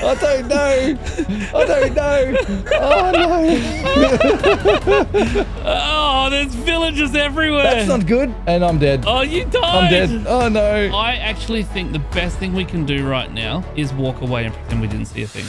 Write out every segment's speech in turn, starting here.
I don't know. I don't know. Oh, no. Oh, there's villagers everywhere. That's not good. And I'm dead. Oh, you died. I'm dead. Oh, no. I actually think the best thing we can do right now is walk away and pretend we didn't see a thing.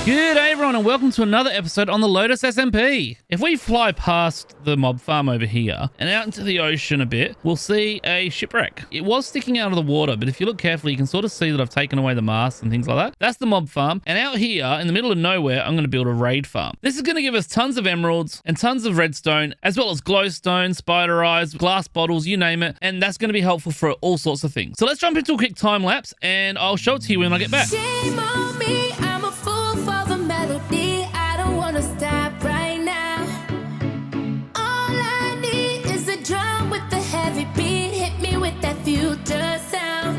Good day everyone and welcome to another episode on the Lotus SMP. If we fly past the mob farm over here and out into the ocean a bit, we'll see a shipwreck. It was sticking out of the water, but if you look carefully, you can sort of see that I've taken away the mast and things like that. That's the mob farm. And out here in the middle of nowhere, I'm going to build a raid farm. This is going to give us tons of emeralds and tons of redstone, as well as glowstone, spider eyes, glass bottles, you name it. And that's going to be helpful for all sorts of things. So let's jump into a quick time lapse and I'll show it to you when I get back. Shame on me, I'm a fool for the melody. I don't wanna stop right now. All I need is a drum with the heavy beat. Hit me with that future sound.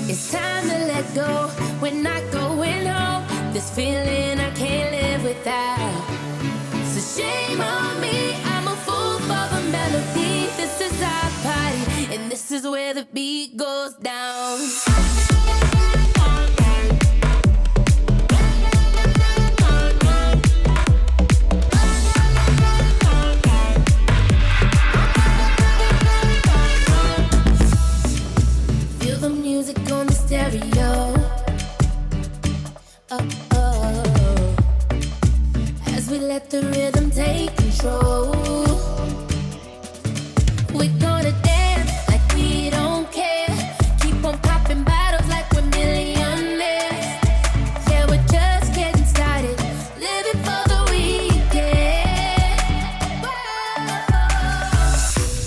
It's time to let go. We're not going home. This feeling I can't live without. So shame on me, I'm a fool for the melody. This is our party, and this is where the beat goes down. On the stereo, as we let the rhythm take control, we're gonna dance like we don't care. Keep on popping bottles like we're millionaires. Yeah, we're just getting started, living for the weekend. Whoa.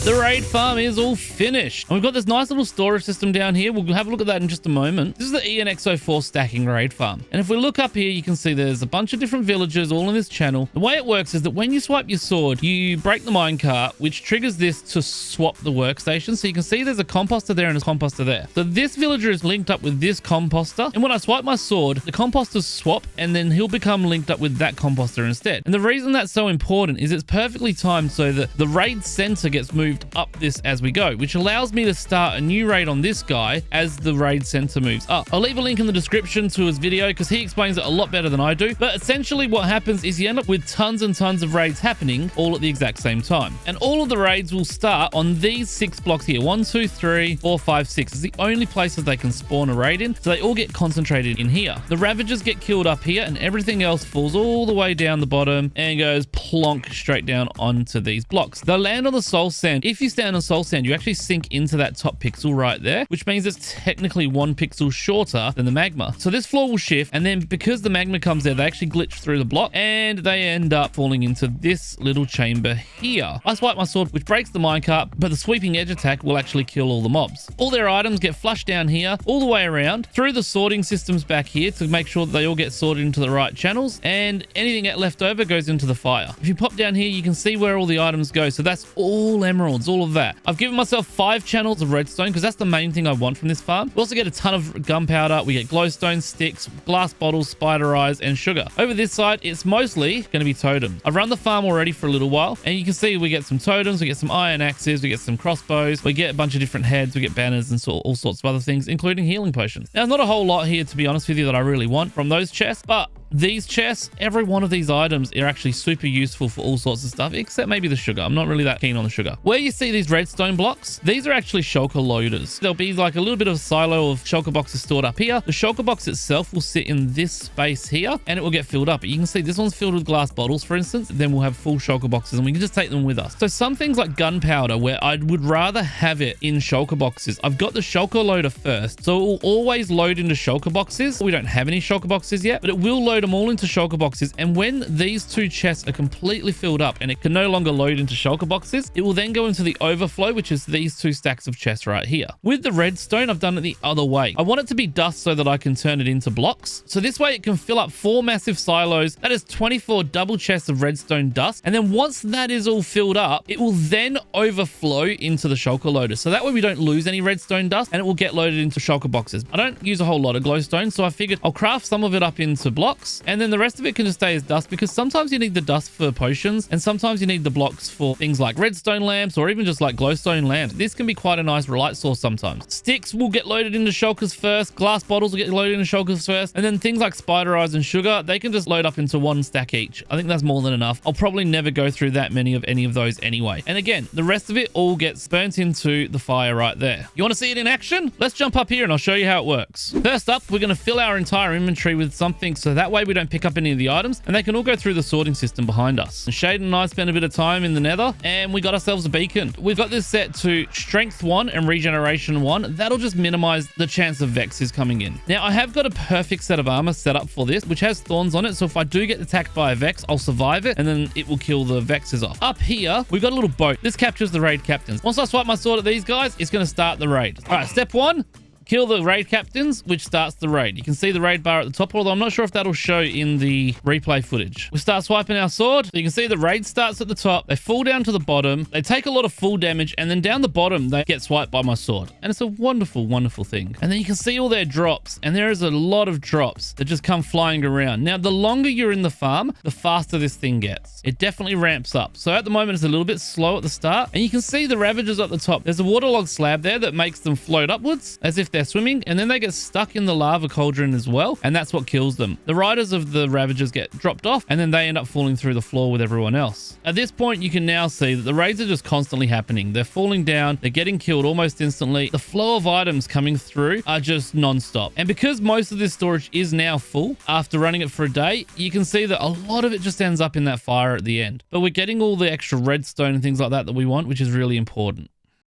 The raid farm is all finished. And we've got this nice little storage system down here. We'll have a look at that in just a moment. This is the ENXO4 stacking raid farm. And if we look up here, you can see there's a bunch of different villagers all in this channel. The way it works is that when you swipe your sword, you break the minecart, which triggers this to swap the workstation. So you can see there's a composter there and a composter there. So this villager is linked up with this composter. And when I swipe my sword, the composters swap and then he'll become linked up with that composter instead. And the reason that's so important is it's perfectly timed so that the raid center gets moved up this as we go, which allows me to start a new raid on this guy as the raid center moves up. I'll leave a link in the description to his video because he explains it a lot better than I do. But essentially what happens is you end up with tons and tons of raids happening all at the exact same time. And all of the raids will start on these 6 blocks here. 1, 2, 3, 4, 5, 6. It's the only places they can spawn a raid in. So they all get concentrated in here. The Ravagers get killed up here and everything else falls all the way down the bottom and goes plonk straight down onto these blocks. They'll land on the soul sand. If you stand on soul sand, you actually sink into that top pixel right there, which means it's technically 1 pixel shorter than the magma. So this floor will shift, and then because the magma comes there, they actually glitch through the block and they end up falling into this little chamber here. I swipe my sword, which breaks the minecart, but the sweeping edge attack will actually kill all the mobs. All their items get flushed down here, all the way around, through the sorting systems back here to make sure that they all get sorted into the right channels, and anything left over goes into the fire. If you pop down here, you can see where all the items go. So that's all emeralds, all of that. I've given myself 5 channels of redstone because that's the main thing I want from this farm. We also get a ton of gunpowder. We get glowstone, sticks, glass bottles, spider eyes, and sugar. Over this side, it's mostly going to be totems. I've run the farm already for a little while, and you can see we get some totems, we get some iron axes, we get some crossbows, we get a bunch of different heads, we get banners, and all sorts of other things, including healing potions. Now, there's not a whole lot here, to be honest with you, that I really want from those chests, but these chests, every one of these items are actually super useful for all sorts of stuff, except maybe the sugar. I'm not really that keen on the sugar. Where you see these redstone blocks, these are actually shulker loaders. There'll be like a little bit of a silo of shulker boxes stored up here. The shulker box itself will sit in this space here and it will get filled up. But you can see this one's filled with glass bottles, for instance. Then we'll have full shulker boxes and we can just take them with us. So some things like gunpowder, where I would rather have it in shulker boxes, I've got the shulker loader first. So it will always load into shulker boxes. We don't have any shulker boxes yet, but it will load them all into shulker boxes. And when these 2 chests are completely filled up and it can no longer load into shulker boxes, it will then go into the overflow, which is these 2 stacks of chests right here. With the redstone, I've done it the other way. I want it to be dust so that I can turn it into blocks. So this way it can fill up 4 massive silos. That is 24 double chests of redstone dust. And then once that is all filled up, it will then overflow into the shulker loader. So that way we don't lose any redstone dust and it will get loaded into shulker boxes. I don't use a whole lot of glowstone, so I figured I'll craft some of it up into blocks blocks. And then the rest of it can just stay as dust, because sometimes you need the dust for potions and sometimes you need the blocks for things like redstone lamps or even just like glowstone lamps. This can be quite a nice light source sometimes. Sticks will get loaded into shulkers first. Glass bottles will get loaded into shulkers first. And then things like spider eyes and sugar, they can just load up into 1 stack each. I think that's more than enough. I'll probably never go through that many of any of those anyway. And again, the rest of it all gets burnt into the fire right there. You want to see it in action? Let's jump up here and I'll show you how it works. First up, we're going to fill our entire inventory with something so that way we don't pick up any of the items and they can all go through the sorting system behind us. And Shadan and I spent a bit of time in the nether and we got ourselves a beacon. We've got this set to strength 1 and regeneration 1. That'll just minimize the chance of vexes coming in. Now I have got a perfect set of armor set up for this, which has thorns on it. So if I do get attacked by a vex, I'll survive it and then it will kill the vexes off. Up here, we've got a little boat. This captures the raid captains. Once I swipe my sword at these guys, it's going to start the raid. All right, step 1. Kill the raid captains, which starts the raid. You can see the raid bar at the top, although I'm not sure if that'll show in the replay footage. We start swiping our sword. So you can see the raid starts at the top. They fall down to the bottom. They take a lot of full damage, and then down the bottom, they get swiped by my sword. And it's a wonderful, wonderful thing. And then you can see all their drops, and there is a lot of drops that just come flying around. Now, the longer you're in the farm, the faster this thing gets. It definitely ramps up. So at the moment, it's a little bit slow at the start. And you can see the Ravagers at the top. There's a waterlogged slab there that makes them float upwards as if they're swimming, and then they get stuck in the lava cauldron as well, and that's what kills them. The riders of the Ravagers get dropped off, and then they end up falling through the floor with everyone else. At this point, you can now see that the raids are just constantly happening. They're falling down, they're getting killed almost instantly. The flow of items coming through are just non-stop. And because most of this storage is now full, after running it for a day, you can see that a lot of it just ends up in that fire at the end. But we're getting all the extra redstone and things like that we want, which is really important.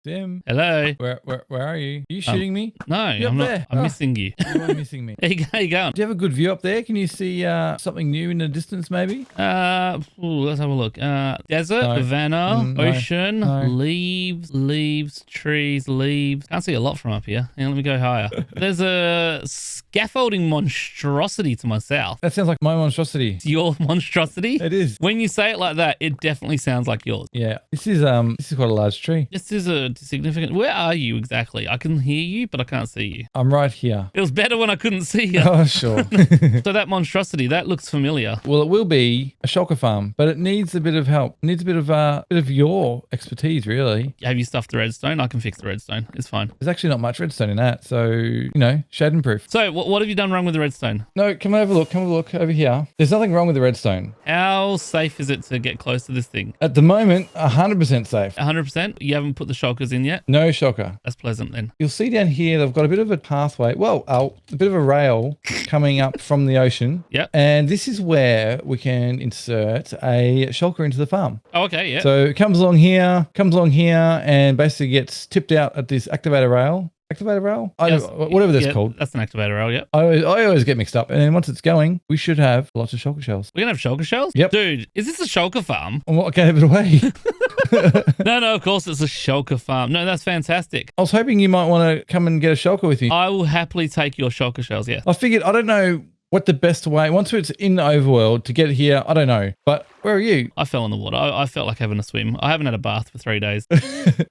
Sim. Hello. Where are you? Are you shooting me? No, You're I'm not. there. I'm missing you. You are missing me. There you go. You going? Do you have a good view up there? Can you see something new in the distance, maybe? Let's have a look. Desert, No. savannah, No. ocean, No. leaves, trees, leaves. Can't see a lot from up here. Let me go higher. There's a scaffolding monstrosity to my south. That sounds like my monstrosity. It's your monstrosity? It is. When you say it like that, it definitely sounds like yours. Yeah. This is quite a large tree. This is a significant... Where are you exactly? I can hear you, but I can't see you. I'm right here. It was better when I couldn't see you. Oh, sure. So that monstrosity, that looks familiar. Well, it will be a shulker farm, but it needs a bit of help. It needs a bit of your expertise, really. Have you stuffed the redstone? I can fix the redstone. It's fine. There's actually not much redstone in that, so, Shadan proof. So what have you done wrong with the redstone? No, come have a look. Come have a look over here. There's nothing wrong with the redstone. How safe is it to get close to this thing? At the moment, 100% safe. 100%? You haven't put the shulkers in yet? No shulker. That's pleasant then. You'll see down here, they've got a bit of a pathway. Well, a bit of a rail coming up from the ocean. Yep. And this is where we can insert a shulker into the farm. Oh, okay, yeah. So it comes along here, and basically gets tipped out at this activator rail. Activator rail? Yes. Whatever that's called. That's an activator rail, yep. I always get mixed up. And then once it's going, we should have lots of shulker shells. We're going to have shulker shells? Yep. Dude, is this a shulker farm? And what gave it away? No, of course it's a shulker farm. No, that's fantastic. I was hoping you might want to come and get a shulker with me. I will happily take your shulker shells, yeah. I figured, I don't know what the best way, once it's in the overworld to get here, I don't know. But where are you? I fell in the water. I felt like having a swim. I haven't had a bath for 3 days.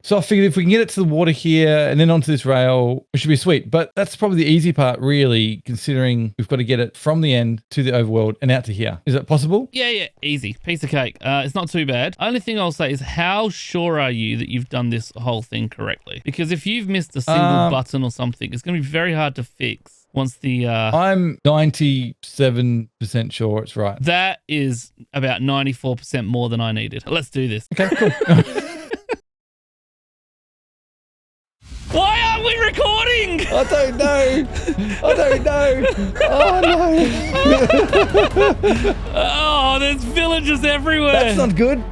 So I figured if we can get it to the water here and then onto this rail, it should be sweet. But that's probably the easy part, really, considering we've got to get it from the end to the overworld and out to here. Is that possible? Yeah, easy. Piece of cake. It's not too bad. Only thing I'll say is how sure are you that you've done this whole thing correctly? Because if you've missed a single button or something, it's going to be very hard to fix. Once the I'm 97% sure it's right. That is about 94% more than I needed. Let's do this. Okay, cool. Why aren't we recording? I don't know. Oh no. Oh, there's villagers everywhere. That's not good.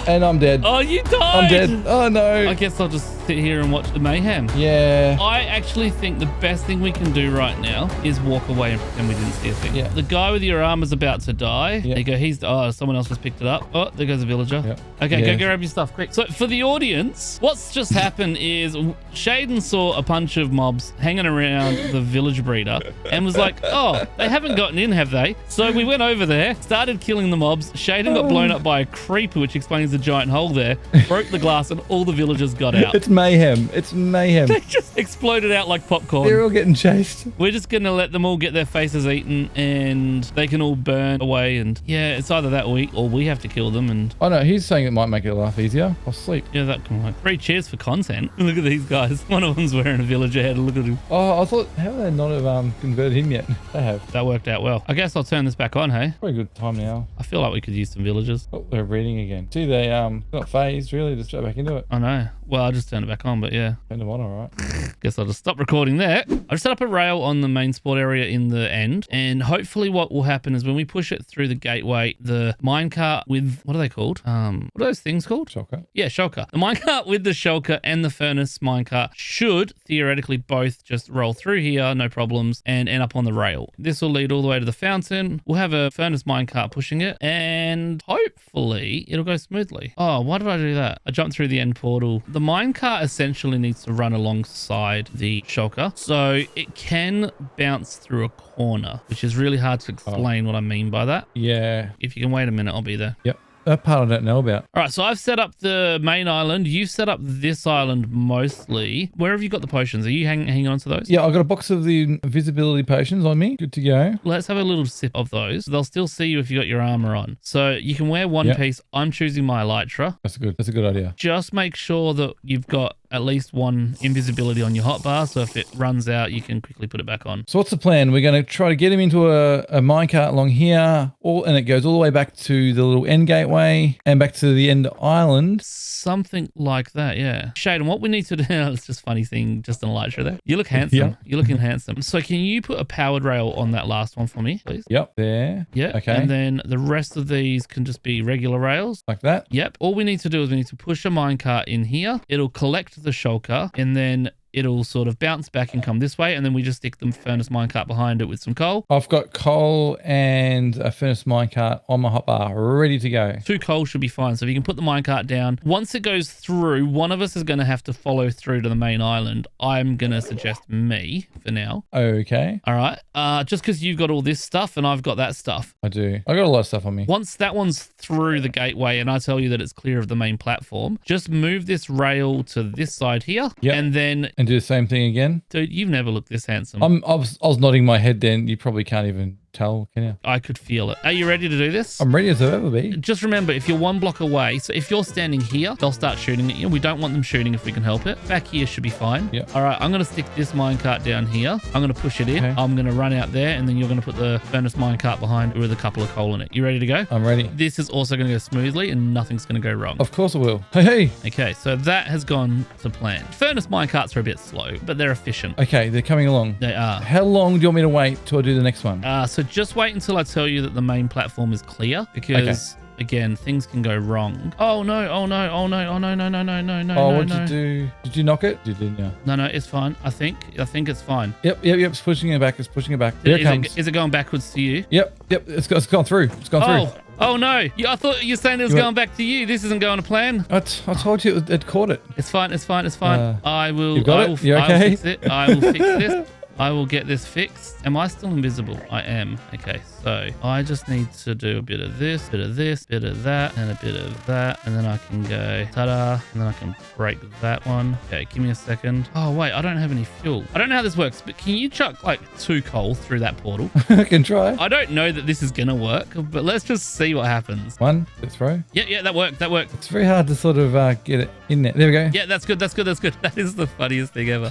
And I'm dead. Oh, you died. I'm dead. Oh no. I guess I'll just sit here and watch the mayhem. Yeah. I actually think the best thing we can do right now is walk away and pretend we didn't see a thing. Yeah. The guy with your arm is about to die. Yeah. There you go. Someone else just picked it up. Oh, there goes a villager. Yep. Okay, Yeah. go grab your stuff quick. So for the audience, what's just happened is Shadan saw a bunch of mobs hanging around the village breeder and was like, oh, they haven't gotten in, have they? So we went over there, started killing the mobs. Shadan got blown up by a creeper, which explains the giant hole there, broke the glass, and all the villagers got out. It's mayhem. It's mayhem. They just exploded out like popcorn. They're all getting chased. We're just going to let them all get their faces eaten and they can all burn away. And yeah, it's either that or we have to kill them. And Oh no, he's saying it might make it life easiher. I'll sleep. yeah, that can work. 3 cheers for content. Look at these guys. One of them's wearing a villager head. Look at him. Oh, I thought, how have they not have converted him yet? They have. That worked out well. I guess I'll turn this back on, hey? Probably a good time now. I feel like we could use some villagers. Oh, they're reading again. See, they not phased really, just straight back into it. I know. Well, I'll just turn it back on, but yeah. Turn them on, all right. Guess I'll just stop recording there. I've set up a rail on the main sport area in the end, and hopefully what will happen is when we push it through the gateway, the minecart with, what are they called? What are those things called? Shulker. Yeah, Shulker. The minecart with the Shulker and the furnace minecart should theoretically both just roll through here, no problems, and end up on the rail. This will lead all the way to the fountain. We'll have a furnace minecart pushing it, and hopefully it'll go smoothly. Oh, why did I do that? I jumped through the end portal. The minecart essentially needs to run alongside the Shulker, so it can bounce through a corner, which is really hard to explain what I mean by that. Yeah. If you can wait a minute, I'll be there. Yep. That part I don't know about. All right, so I've set up the main island. You've set up this island mostly. Where have you got the potions? Are you hanging on to those? Yeah, I've got a box of the invisibility potions on me. Good to go. Let's have a little sip of those. They'll still see you if you got your armor on. So you can wear one piece. I'm choosing my elytra. That's a good idea. Just make sure that you've got at least one invisibility on your hotbar, so if it runs out, you can quickly put it back on. So what's the plan? We're going to try to get him into a minecart along here, and it goes all the way back to the little end gateway and back to the end island. Something like that, yeah. Shadan, what we need to do, it's just funny seeing just an elytra there. You look handsome. Yeah. You're looking handsome. So can you put a powered rail on that last one for me, please? Yep, there. Yeah. Okay. And then the rest of these can just be regular rails. Like that? Yep. All we need to do is we need to push a minecart in here. It'll collect the shulker and then it'll sort of bounce back and come this way. And then we just stick the furnace minecart behind it with some coal. I've got coal and a furnace minecart on my hotbar ready to go. 2 coal should be fine. So if you can put the minecart down, once it goes through, one of us is going to have to follow through to the main island. I'm going to suggest me for now. Okay. All right. Just because you've got all this stuff and I've got that stuff. I do. I got a lot of stuff on me. Once that one's through the gateway and I tell you that it's clear of the main platform, just move this rail to this side here. Yep. And then, And do the same thing again. dude, you've never looked this handsome. I was nodding my head then. You probably can't even tell, can you? I could feel it. Are you ready to do this? I'm ready as I've ever be. Just remember, if you're 1 block away, so if you're standing here, they'll start shooting at you. We don't want them shooting if we can help it. Back here should be fine. Yeah. All right, I'm going to stick this minecart down here. I'm going to push it in. Okay. I'm going to run out there, and then you're going to put the furnace minecart behind with a couple of coal in it. You ready to go? I'm ready. This is also going to go smoothly, and nothing's going to go wrong. Of course I will. Hey. Okay, so that has gone to plan. Furnace minecarts are a bit slow, but they're efficient. Okay, they're coming along. They are. How long do you want me to wait till I do the next one? So just wait until I tell you that the main platform is clear, because again, things can go wrong. Oh no! Oh no! Oh no! Oh no! No! No! No! No! No! Oh, no, what'd no. you do? Did you knock it? You didn't, yeah. No, no, it's fine. I think it's fine. Yep. It's pushing it back. It's pushing it back. There it comes. Is it going backwards to you? Yep. It's gone through. It's gone through. Oh no! I thought you were saying it was going back to you. This isn't going to plan. I told you it caught it. It's fine. It's fine. It's fine. I will. You got it? You okay? I will fix it. I will fix this. I will get this fixed. Am I still invisible? I am. Okay, so I just need to do a bit of this, bit of this, bit of that, and a bit of that. And then I can go ta-da, and then I can break that one. Okay, give me a second. Oh, wait, I don't have any fuel. I don't know how this works, but can you chuck like 2 coal through that portal? I can try. I don't know that this is going to work, but let's just see what happens. 1, let's throw. Yeah, that worked. That worked. It's very hard to sort of get it in there. There we go. Yeah, that's good. That's good. That's good. That is the funniest thing ever.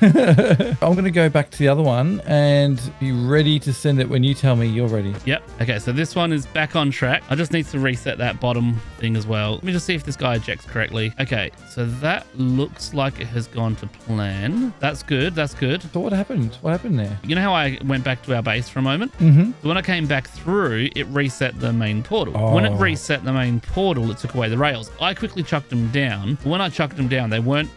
I'm going to go back to the other one and be ready to send it when you tell me you're ready. Yep. Okay, so this one is back on track. I just need to reset that bottom thing as well. Let me just see if this guy ejects correctly. Okay, so that looks like it has gone to plan. That's good. That's good. So what happened? What happened there? You know how I went back to our base for a moment? Mm-hmm. So when I came back through, it reset the main portal. When it reset the main portal, it took away the rails. I quickly chucked them down. When I chucked them down, they weren't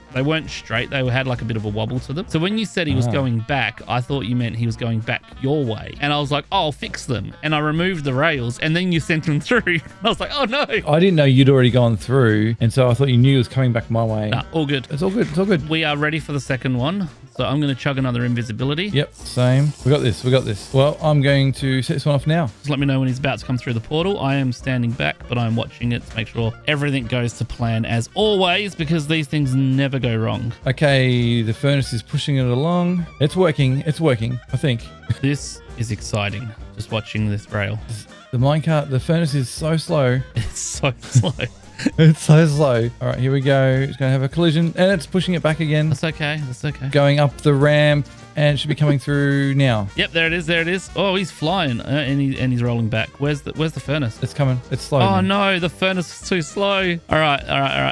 straight. They had like a bit of a wobble to them. So when you said he was going back, I thought you meant he was going back your way. And I was like, oh, I'll fix them. And I removed the rails and then you sent them through. I was like, oh no. I didn't know you'd already gone through. And so I thought you knew it was coming back my way. Nah, all good. It's all good. It's all good. We are ready for the second one. So I'm going to chug another invisibility. Yep, same. We got this. We got this. Well, I'm going to set this one off now. Just let me know when he's about to come through the portal. I am standing back, but I'm watching it to make sure everything goes to plan as always, because these things never go wrong. Okay, the furnace is pushing it along. It's working. It's working, I think. This is exciting, just watching this rail. The minecart, the furnace is so slow. It's so slow. It's so slow. All right, here we go. It's going to have a collision and it's pushing it back again. That's okay. That's okay. Going up the ramp and it should be coming through now. Yep, there it is. There it is. Oh, he's flying and he's rolling back. Where's the furnace? It's coming. It's slow. Oh man. no, the furnace is too slow. All right.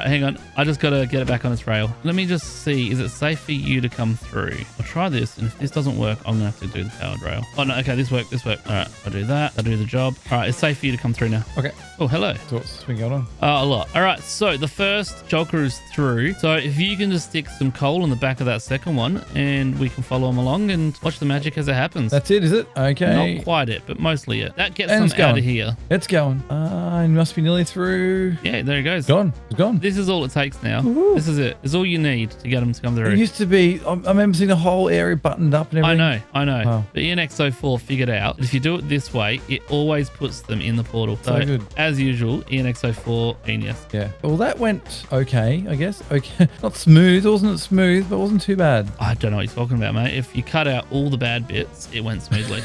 Hang on. I just got to get it back on its rail. Let me just see. Is it safe for you to come through? I'll try this. And if this doesn't work, I'm going to have to do the powered rail. Oh no. Okay, this worked. All right. I'll do that. I'll do the job. All right. It's safe for you to come through now. Okay. Oh, hello. So what's been going on? A lot. All right. So the first shulker is through. So if you can just stick some coal in the back of that second one and we can follow them along and watch the magic as it happens. That's it, is it? Okay. Not quite it, but mostly it. That gets And them it's going. out of here. It's going. It must be nearly through. Yeah, there it goes. Gone. It's gone. This is all it takes now. Woohoo. This is it. It's all you need to get them to come It through. used to be, I remember seeing the whole area buttoned up and everything. I know. Wow. The ENX04 figured out that if you do it this way, it always puts them in the portal. So good. As usual, ENX04 genius. Yeah. Well, that went okay, I guess. Okay. Not smooth. It wasn't smooth, but it wasn't too bad. I don't know what you're talking about, mate. If you cut out all the bad bits, it went smoothly.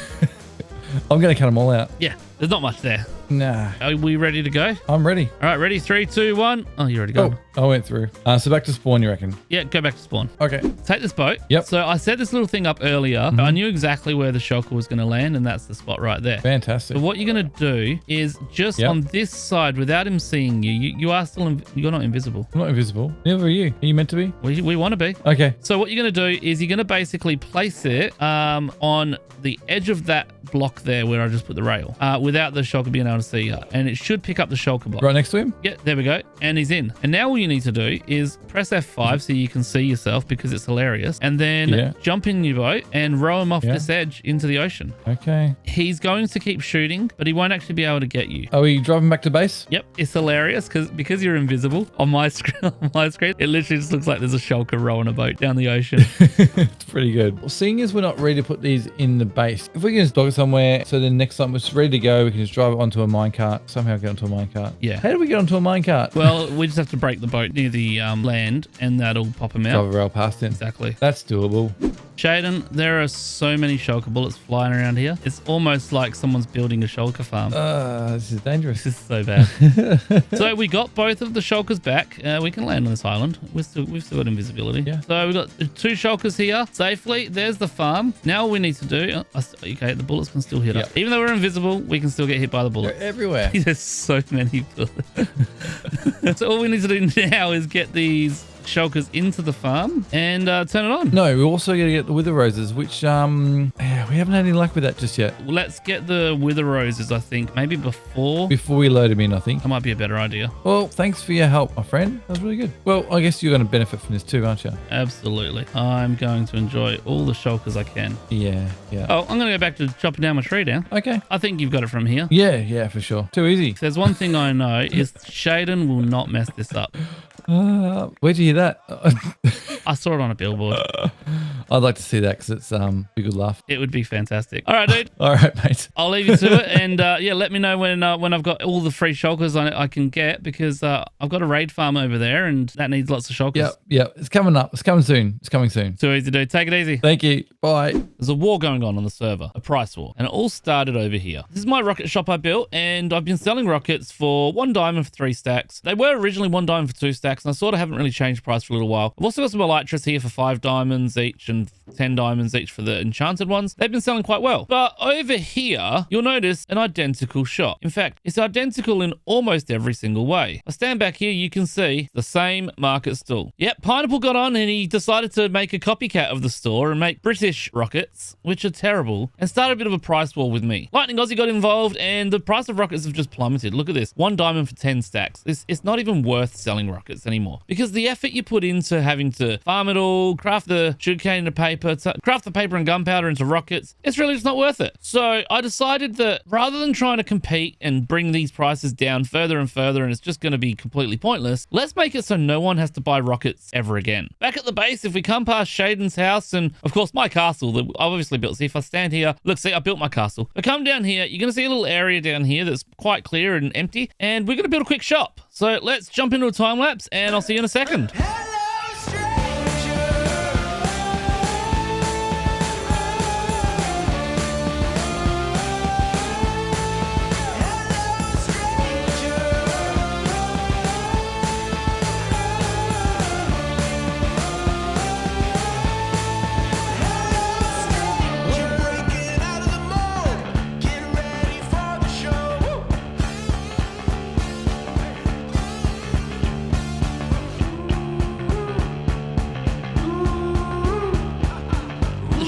I'm going to cut them all out. Yeah, there's not much there. Nah. Are we ready to go? I'm ready. All right, ready? 3, 2, 1. Oh, you already Oh, gone. I went through. So back to spawn, you reckon? Yeah, go back to spawn. Okay. Take this boat. Yep. So I set this little thing up earlier. I knew exactly where the shulker was going to land, and that's the spot right there. Fantastic. So what you're going to do is just Yep. on this side, without him seeing you, you are still, you're not invisible. I'm not invisible. Neither are you. Are you meant to be? We want to be. Okay. So what you're going to do is you're going to basically place it on the edge of that block there where I just put the rail without the shulker being able to see you. And it should pick up the shulker block. Right next to him? Yeah, there we go. And he's in. And now all you need to do is press F5 so you can see yourself because it's hilarious. And then jump in your boat and row him off this edge into the ocean. Okay. He's going to keep shooting, but he won't actually be able to get you. Are we driving back to base? Yep, it's hilarious because you're invisible on my screen. It literally just looks like there's a shulker rowing a boat down the ocean. It's pretty good. Well, seeing as we're not ready to put these in the base, if we can just dock it somewhere, so then next time it's ready to go, we can just drive it onto a minecart, somehow get onto a minecart. Yeah. How do we get onto a minecart? Well, we just have to break the boat near the land, and that'll pop him out. Drive a rail past him. Exactly. That's doable. Shadan, there are so many shulker bullets flying around here. It's almost like someone's building a shulker farm. This is dangerous. This is so bad. So we got both of the shulkers back. We can land on this island. We've still got invisibility. Yeah. So we've got 2 shulkers here safely. There's the farm. Now all we need to do... okay, the bullets can still hit us. Even though we're invisible, we can still get hit by the bullet. They're everywhere. There's so many bullets. So all we need to do now is get these shulkers into the farm and turn it on. No, we're also going to get the wither roses, which we haven't had any luck with that just yet. Let's get the wither roses, I think. Maybe before we load them in, I think. that might be a better idea. Well, thanks for your help, my friend. That was really good. Well, I guess you're going to benefit from this too, aren't you? Absolutely. I'm going to enjoy all the shulkers I can. Yeah. Oh, I'm going to go back to chopping down my tree now. Okay. I think you've got it from here. Yeah, for sure. Too easy. If there's one thing I know is Shadan will not mess this up. Where'd you hear that? I saw it on a billboard. I'd like to see that because it's a good laugh. It would be fantastic. All right, dude. All right, mate. I'll leave you to it, and let me know when I've got all the free shulkers I can get, because I've got a raid farm over there, and that needs lots of shulkers. Yep. It's coming up. It's coming soon. It's coming soon. Too easy, dude. Take it easy. Thank you. Bye. There's a war going on the server, a price war, and it all started over here. This is my rocket shop I built, and I've been selling rockets for 1 diamond for 3 stacks. They were originally 1 diamond for 2 stacks, and I sort of haven't really changed price for a little while. I've also got some elytras here for 5 diamonds each and 10 diamonds each for the enchanted ones. They've been selling quite well. But over here, you'll notice an identical shop. In fact, it's identical in almost every single way. I stand back here, you can see the same market stall. Yep, Pineapple got on and he decided to make a copycat of the store and make British rockets, which are terrible, and start a bit of a price war with me. Lightning Aussie got involved and the price of rockets have just plummeted. Look at this, 1 diamond for 10 stacks. It's not even worth selling rockets anymore because the effort you put into having to farm it all, craft the sugarcane corrugated paper, to craft the paper and gunpowder into rockets, it's really just not worth it. So I decided that rather than trying to compete and bring these prices down further and further, and it's just going to be completely pointless, let's make it so no one has to buy rockets ever again. Back at the base, if we come past Shadan's house and, of course, my castle that I've obviously built. See, if I stand here, look, see, I built my castle. I come down here, you're going to see a little area down here that's quite clear and empty, and we're going to build a quick shop. So let's jump into a time lapse, and I'll see you in a second.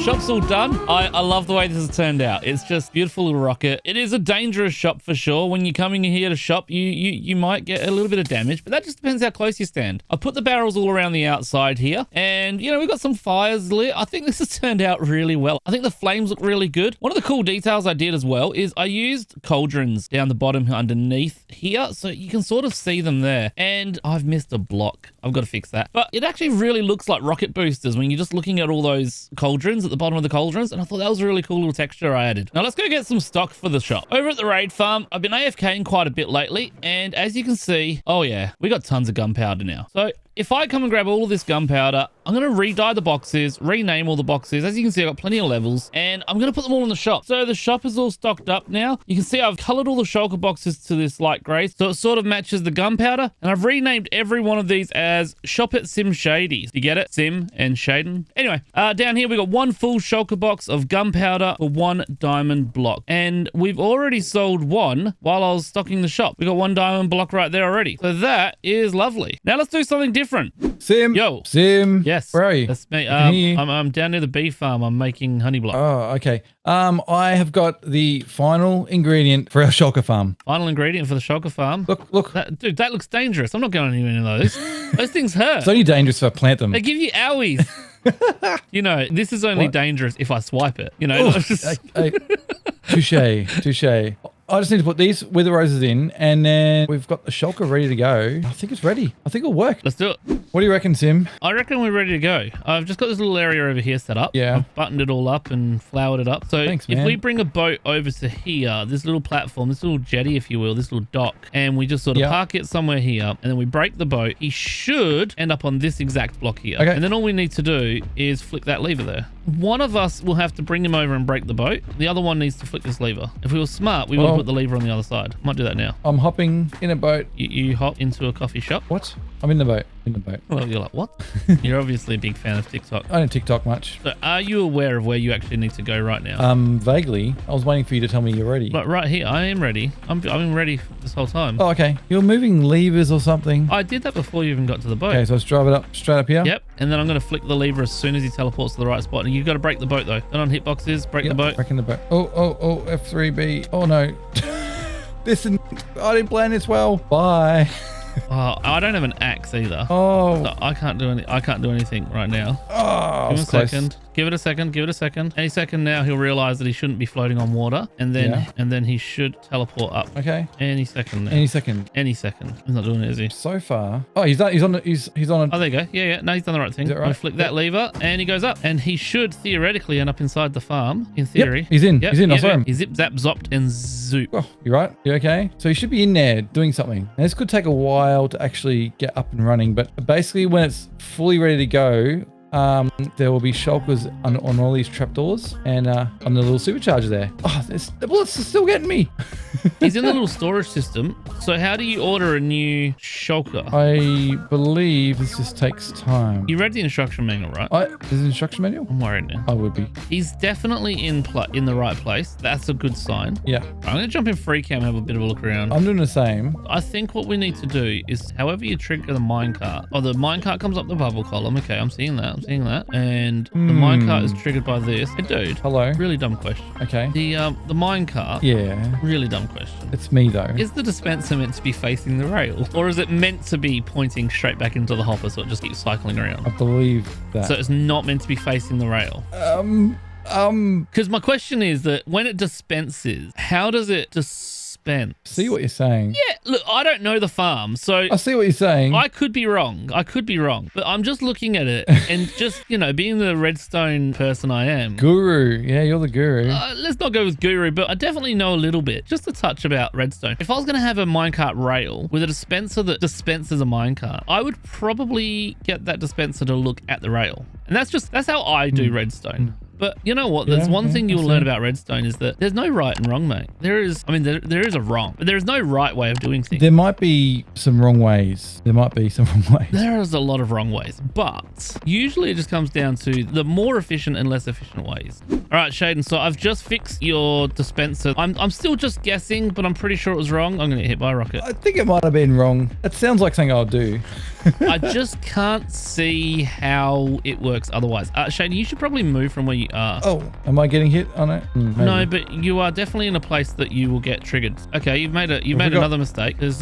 Shop's all done. I love the way this has turned out. It's just beautiful little rocket. It is a dangerous shop for sure. When you're coming in here to shop, you might get a little bit of damage, but that just depends how close you stand. I put the barrels all around the outside here, and you know, we've got some fires lit. I think this has turned out really well. I think the flames look really good. One of the cool details I did as well is I used cauldrons down the bottom underneath here, so you can sort of see them there. And I've missed a block. I've got to fix that. But it actually really looks like rocket boosters when you're just looking at all those cauldrons at the bottom of the cauldrons, and I thought that was a really cool little texture I added. Now let's go get some stock for the shop. Over at the raid farm, I've been AFKing quite a bit lately, and as you can see, oh yeah, we got tons of gunpowder now. So if I come and grab all of this gunpowder, I'm going to re-dye the boxes, rename all the boxes. As you can see, I've got plenty of levels, and I'm going to put them all in the shop. So the shop is all stocked up now. You can see I've colored all the shulker boxes to this light gray, so it sort of matches the gunpowder, and I've renamed every one of these as Shop at Sim Shady. You get it? Sim and Shadan. Anyway, down here we got one full shulker box of gunpowder for 1 diamond block, and we've already sold one while I was stocking the shop. We got 1 diamond block right there already. So that is lovely. Now let's do something different. Sim. Yo. Sim. Yes. Where are you? That's me. I can hear you. I'm down near the bee farm. I'm making honey block. Oh, okay. I have got the final ingredient for our shulker farm. Final ingredient for the shulker farm. Look. Dude, that looks dangerous. I'm not going anywhere near those. Those things hurt. It's only dangerous if I plant them. They give you owies. You know, this is only dangerous if I swipe it. You know, touche. I just need to put these wither roses in, and then we've got the shulker ready to go. I think it's ready. I think it'll work. Let's do it. What do you reckon, Sim? I reckon we're ready to go. I've just got this little area over here set up. Yeah. I've buttoned it all up and flowered it up. So Thanks, if man. we bring a boat over to here, this little platform, this little jetty, if you will, this little dock, and we just sort of park it somewhere here, and then we break the boat, he should end up on this exact block here. Okay. And then all we need to do is flick that lever there. One of us will have to bring him over and break the boat. The other one needs to flick this lever. If we were smart, we would have put the lever on the other side. Might do that now. I'm hopping in a boat. You hop into a coffee shop. What? I'm in the boat. Well, you're like, what? You're obviously a big fan of TikTok. I don't TikTok much. So are you aware of where you actually need to go right now? Vaguely. I was waiting for you to tell me you're ready. Like right here, I am ready. I've been ready this whole time. Oh, okay. You're moving levers or something. I did that before you even got to the boat. Okay, so let's drive it up, straight up here. Yep, and then I'm going to flick the lever as soon as he teleports to the right spot. And you've got to break the boat though. Don't on hitboxes, break the boat. Breaking the boat. Oh, F3B. Oh no. I didn't plan this well. Bye. Oh, I don't have an axe either. Oh. So I can't do anything right now. Oh, Give him a second. Give it a second. Any second now, he'll realize that he shouldn't be floating on water, and then he should teleport up. Okay. Any second now. Any second. He's not doing it, is he? So far. Oh, he's on a. Oh, there you go. Yeah. No, he's done the right thing. Is that right? I flick that lever, and he goes up, and he should theoretically end up inside the farm. In theory, Yep, he's in. He's in. I saw him. He zip, zap, zopped, and zoop. Oh, you right? You okay? So he should be in there doing something. Now, this could take a while to actually get up and running, but basically when it's fully ready to go, there will be shulkers on all these trapdoors and on the little supercharger there. Oh, the bullets are still getting me. He's in the little storage system. So how do you order a new shulker? I believe this just takes time. You read the instruction manual, right? Is it an instruction manual? I'm worried now. I would be. He's definitely in the right place. That's a good sign. Yeah. I'm going to jump in free cam and have a bit of a look around. I'm doing the same. I think what we need to do is however you trigger the minecart. Oh, the minecart comes up the bubble column. Okay, I'm seeing that. And the minecart is triggered by this. Hey, dude. Hello. Really dumb question. Okay. The minecart. Yeah. Really dumb question. It's me though. Is the dispenser also meant to be facing the rail? Or is it meant to be pointing straight back into the hopper so it just keeps cycling around? I believe that. So it's not meant to be facing the rail? Because my question is that when it dispenses, how does it dispense? See what you're saying. Yeah, look, I don't know the farm, so I see what you're saying. I could be wrong. But I'm just looking at it and just, being the redstone person I am. Guru. Yeah, you're the guru. Let's not go with guru, but I definitely know a little bit, just a touch about redstone. If I was going to have a minecart rail with a dispenser that dispenses a minecart, I would probably get that dispenser to look at the rail. And that's how I do redstone. But you know what? There's one thing you'll learn about redstone is that there's no right and wrong, mate. There is a wrong, but there is no right way of doing things. There might be some wrong ways. There is a lot of wrong ways, but usually it just comes down to the more efficient and less efficient ways. All right, Shadan, so I've just fixed your dispenser. I'm still just guessing, but I'm pretty sure it was wrong. I'm going to get hit by a rocket. I think it might have been wrong. It sounds like something I'll do. I just can't see how it works otherwise. Shadan, you should probably move from where you are. Oh, am I getting hit on it? No, but you are definitely in a place that you will get triggered. Okay, you've made another mistake. There's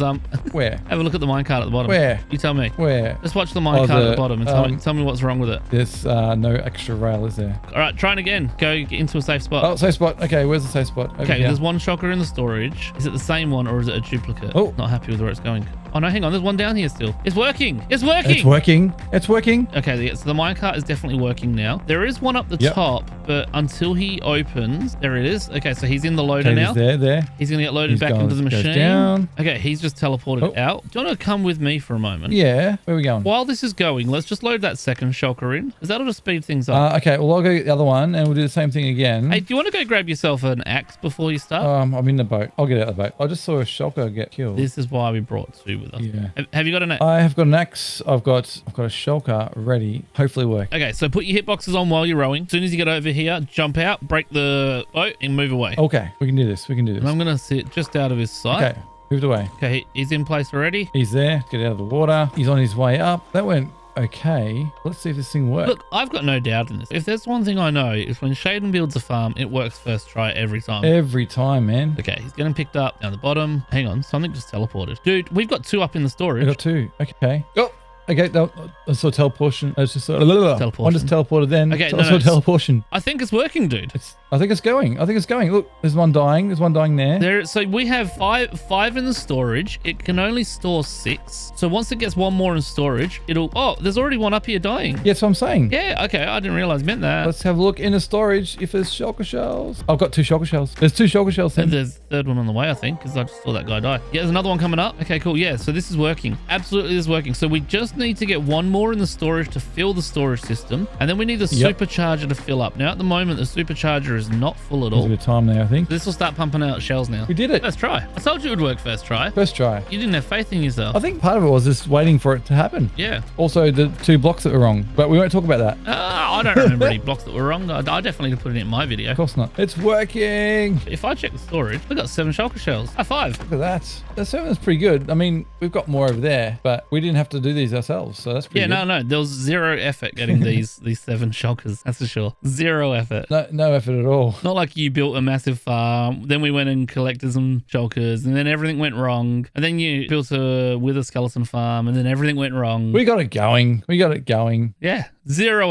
Where? Have a look at the minecart at the bottom. Where? You tell me. Where? Just watch the minecart at the bottom and tell me what's wrong with it. There's no extra rail, is there? All right, try it again. Go get into a safe spot. Oh, safe spot. Okay, where's the safe spot? Over Okay, here. there's one shulker in the storage. Is it the same one or is it a duplicate? Oh. Not happy with where it's going. Oh no, hang on. There's one down here still. It's working. It's working. It's working. It's working. Okay, so the minecart is definitely working now. There is one up the top, but until he opens, there it is. Okay, so he's in the loader now. There. He's gonna get loaded back into the machine. Down. Okay, he's just teleported out. Do you want to come with me for a moment? Yeah. Where are we going? While this is going, let's just load that second shulker in, because that'll just speed things up. Okay, well, I'll go get the other one and we'll do the same thing again. Hey, do you want to go grab yourself an axe before you start? I'm in the boat. I'll get out of the boat. I just saw a shulker get killed. This is why we brought two with us. Yeah. Have you got an axe? I have got an axe. I've got a shulker ready. Hopefully work. Okay, so put your hitboxes on while you're rowing. As soon as you get over here, jump out, break the boat, and move away. Okay, we can do this. And I'm going to sit just out of his sight. Okay, moved away. Okay, he's in place already. He's there. Get out of the water. He's on his way up. That went okay. Let's see if this thing works. Look, I've got no doubt in this. If there's one thing I know, is when Shadan builds a farm, it works first try every time. Every time, man. Okay, he's getting picked up down the bottom. Hang on, something just teleported. Dude, we've got two up in the storage. We got two. Okay. Oh. Okay, I saw teleportation. It's just teleportation. One just teleported then. Okay, I saw teleportation. I think it's working, dude. I think it's going. Look, there's one dying. There's one dying there. So we have five in the storage. It can only store 6. So once it gets one more in storage, there's already one up here dying. Yeah, that's what I'm saying. Yeah, okay. I didn't realize you meant that. Let's have a look in the storage if there's shulker shells. I've got 2 shulker shells. There's 2 shulker shells then. There's a third one on the way, I think, because I just saw that guy die. Yeah, there's another one coming up. Okay, cool. Yeah, so this is working. Absolutely is working. So we just need to get one more in the storage to fill the storage system. And then we need the supercharger to fill up. Now, at the moment, the supercharger is not full at all. There's a bit of time there, I think. This will start pumping out shells now. We did it. First try. I told you it would work first try. First try. You didn't have faith in yourself. I think part of it was just waiting for it to happen. Yeah. Also, the 2 blocks that were wrong. But we won't talk about that. I don't remember any blocks that were wrong. I definitely put it in my video. Of course not. It's working. If I check the storage, we got 7 shulker shells. High 5. Look at that. That 7 is pretty good. I mean, we've got more over there, but we didn't have to do these ourselves. So that's pretty good. Yeah, no. There was 0 effort getting these 7 shulkers. That's for sure. 0 effort. No effort at all. Not like you built a massive farm, then we went and collected some shulkers, and then everything went wrong. And then you built a wither skeleton farm, and then everything went wrong. We got it going. Yeah, 0 effort.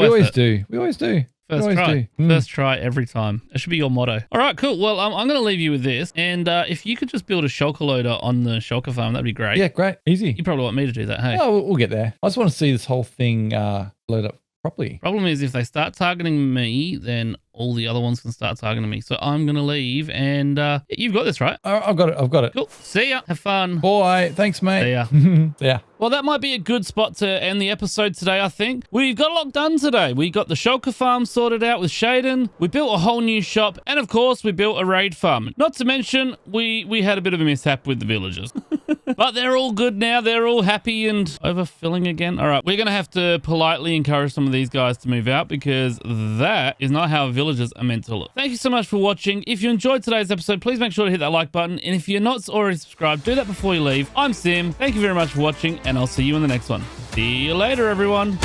We always do. First try. First try every time. That should be your motto. All right, cool. Well, I'm going to leave you with this. And if you could just build a shulker loader on the shulker farm, that'd be great. Yeah, great. Easy. You probably want me to do that, hey? Oh, we'll get there. I just want to see this whole thing load up properly. Problem is, if they start targeting me, then all the other ones can start targeting me. So I'm going to leave, and you've got this, right? I've got it. Cool. See ya. Have fun. Bye. Thanks, mate. See ya. Yeah. Well, that might be a good spot to end the episode today, I think. We've got a lot done today. We got the shulker farm sorted out with Shadan. We built a whole new shop. And, of course, we built a raid farm. Not to mention, we had a bit of a mishap with the villagers. But they're all good now. They're all happy and overfilling again. All right, we're going to have to politely encourage some of these guys to move out because that is not how villagers are meant to look. Thank you so much for watching. If you enjoyed today's episode, please make sure to hit that like button. And if you're not already subscribed, do that before you leave. I'm Sim. Thank you very much for watching, and I'll see you in the next one. See you later, everyone.